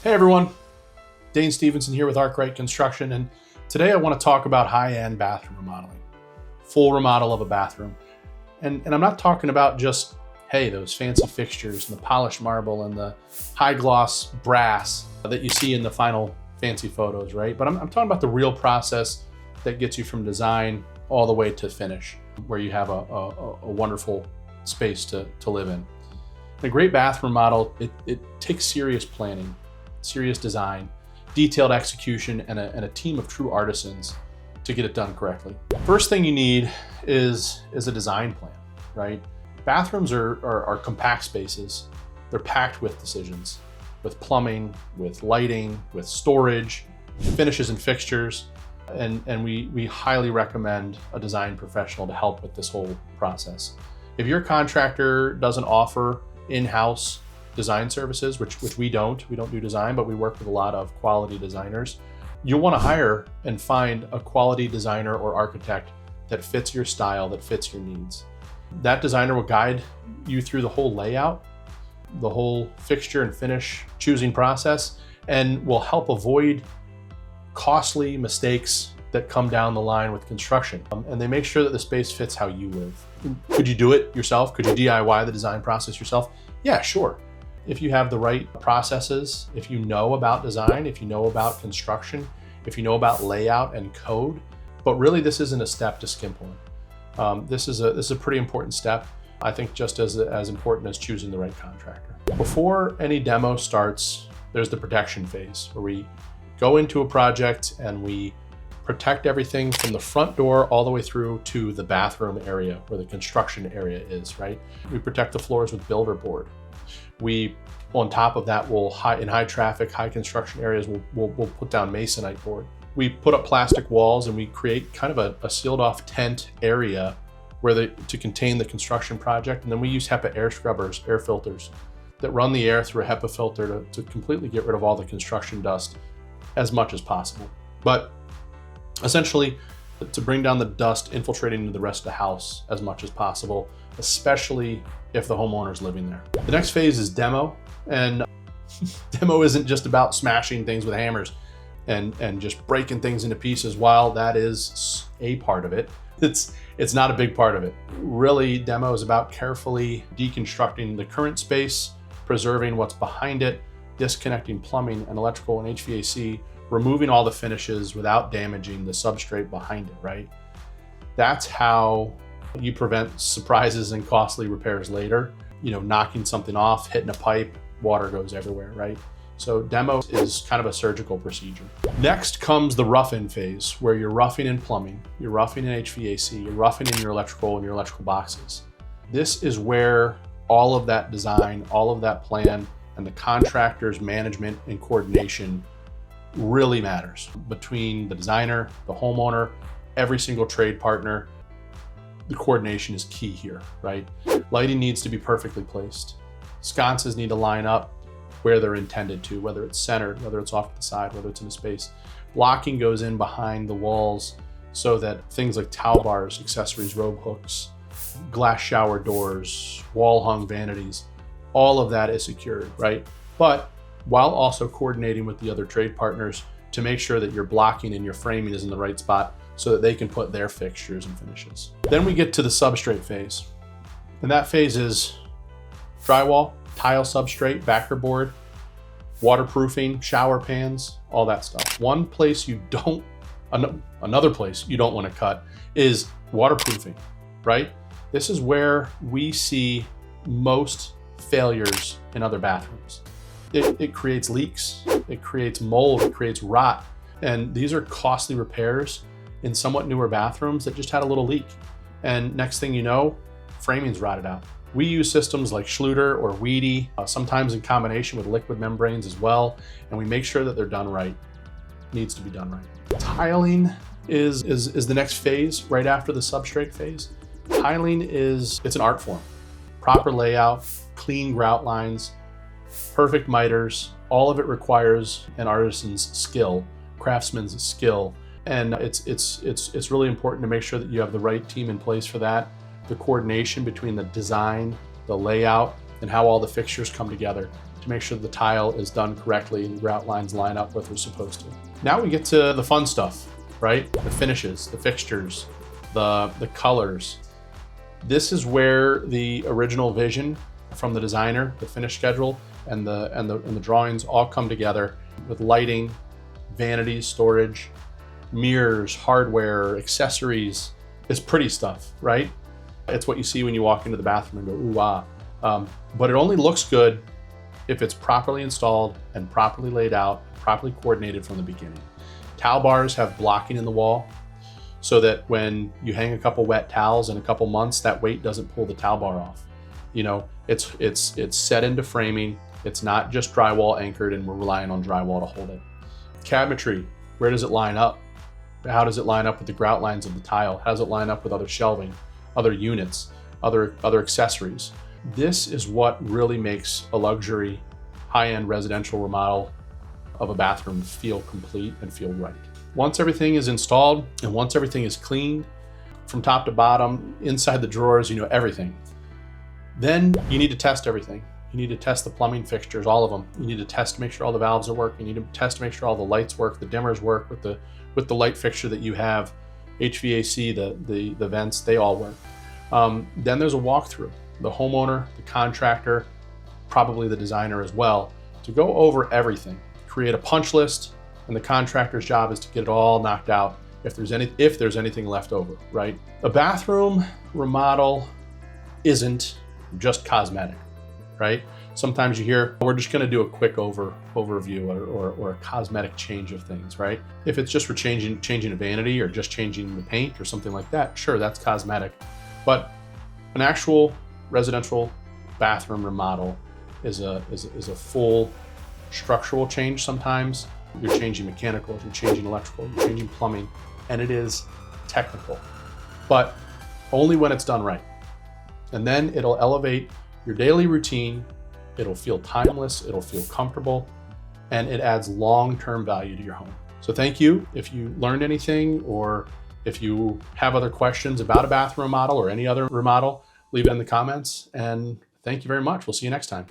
Hey everyone, Dane Stevenson here with Arkwright Construction, and today I want to talk about high-end bathroom remodeling. Full remodel of a bathroom. And I'm not talking about just, hey, those fancy fixtures and the polished marble and the high-gloss brass that you see in the final fancy photos, right? But I'm talking about the real process that gets you from design all the way to finish, where you have a wonderful space to live in. A great bathroom model, it takes serious planning, serious design, detailed execution, and a team of true artisans to get it done correctly. First thing you need is a design plan, right? Bathrooms are compact spaces. They're packed with decisions, with plumbing, with lighting, with storage, finishes and fixtures. And we highly recommend a design professional to help with this whole process. If your contractor doesn't offer in-house design services, which we don't do design, but we work with a lot of quality designers, you'll want to hire and find a quality designer or architect that fits your style, that fits your needs. That designer will guide you through the whole layout, the whole fixture and finish choosing process, and will help avoid costly mistakes that come down the line with construction. And they make sure that the space fits how you live. Could you do it yourself? Could you DIY the design process yourself? Yeah, sure. If you have the right processes, if you know about design, if you know about construction, if you know about layout and code. But really, this isn't a step to skimp on. This is a pretty important step. I think just as important as choosing the right contractor. Before any demo starts, there's the protection phase, where we go into a project and we protect everything from the front door all the way through to the bathroom area where the construction area is, right? We protect the floors with builder board. We, on top of that, in high traffic, high construction areas, we'll put down masonite board. We put up plastic walls and we create kind of a sealed off tent area to contain the construction project. And then we use HEPA air scrubbers, air filters, that run the air through a HEPA filter to completely get rid of all the construction dust as much as possible. But essentially, to bring down the dust infiltrating into the rest of the house as much as possible, especially if the homeowner's living there. The next phase is demo, and demo isn't just about smashing things with hammers and just breaking things into pieces. While that is a part of it, it's not a big part of it. Really, demo is about carefully deconstructing the current space, preserving what's behind it, disconnecting plumbing and electrical and HVAC, removing all the finishes without damaging the substrate behind it, right? That's how you prevent surprises and costly repairs later. You know, knocking something off, hitting a pipe, water goes everywhere, right? So demo is kind of a surgical procedure. Next comes the rough-in phase, where you're roughing in plumbing, you're roughing in HVAC, you're roughing in your electrical and your electrical boxes. This is where all of that design, all of that plan, and the contractor's management and coordination really matters. Between the designer, the homeowner, every single trade partner, the coordination is key here, right? Lighting needs to be perfectly placed. Sconces need to line up where they're intended to, whether it's centered, whether it's off to the side, whether it's in a space. Blocking goes in behind the walls so that things like towel bars, accessories, robe hooks, glass shower doors, wall hung vanities, all of that is secured, right? But while also coordinating with the other trade partners to make sure that your blocking and your framing is in the right spot so that they can put their fixtures and finishes. Then we get to the substrate phase. And that phase is drywall, tile substrate, backer board, waterproofing, shower pans, all that stuff. Another place you don't want to cut is waterproofing, right? This is where we see most failures in other bathrooms. It creates leaks, it creates mold, it creates rot. And these are costly repairs in somewhat newer bathrooms that just had a little leak. And next thing you know, framing's rotted out. We use systems like Schluter or Weedy, sometimes in combination with liquid membranes as well. And we make sure that they're done right. Needs to be done right. Tiling is the next phase right after the substrate phase. Tiling it's an art form. Proper layout, clean grout lines, perfect miters, all of it requires an artisan's skill, craftsman's skill. And it's really important to make sure that you have the right team in place for that. The coordination between the design, the layout, and how all the fixtures come together to to make sure the tile is done correctly and the grout lines line up what they're supposed to. Now we get to the fun stuff, right? The finishes, the fixtures, the colors. This is where the original vision from the designer, the finish schedule, and the drawings all come together with lighting, vanities, storage, mirrors, hardware, accessories. It's pretty stuff, right? It's what you see when you walk into the bathroom and go, ooh, ah. But it only looks good if it's properly installed and properly laid out, properly coordinated from the beginning. Towel bars have blocking in the wall so that when you hang a couple wet towels in a couple months, that weight doesn't pull the towel bar off. You know, it's set into framing. It's not just drywall anchored and we're relying on drywall to hold it. Cabinetry, where does it line up? How does it line up with the grout lines of the tile? How does it line up with other shelving, other units, other accessories? This is what really makes a luxury, high-end residential remodel of a bathroom feel complete and feel right. Once everything is installed and once everything is cleaned from top to bottom, inside the drawers, you know, everything, then you need to test everything. You need to test the plumbing fixtures, all of them. You need to test to make sure all the valves are working. You need to test to make sure all the lights work, the dimmers work with the light fixture that you have, HVAC, the vents, they all work. Then there's a walkthrough. The homeowner, the contractor, probably the designer as well, to go over everything, create a punch list, and the contractor's job is to get it all knocked out if there's anything left over, right? A bathroom remodel isn't just cosmetic, right? Sometimes you hear, we're just gonna do a quick overview or a cosmetic change of things, right? If it's just for changing a vanity or just changing the paint or something like that, sure, that's cosmetic. But an actual residential bathroom remodel is a full structural change sometimes. You're changing mechanicals, you're changing electrical, you're changing plumbing, and it is technical, but only when it's done right. And then it'll elevate your daily routine, it'll feel timeless, it'll feel comfortable, and it adds long-term value to your home. So thank you. If you learned anything or if you have other questions about a bathroom remodel or any other remodel, leave it in the comments, and thank you very much. We'll see you next time.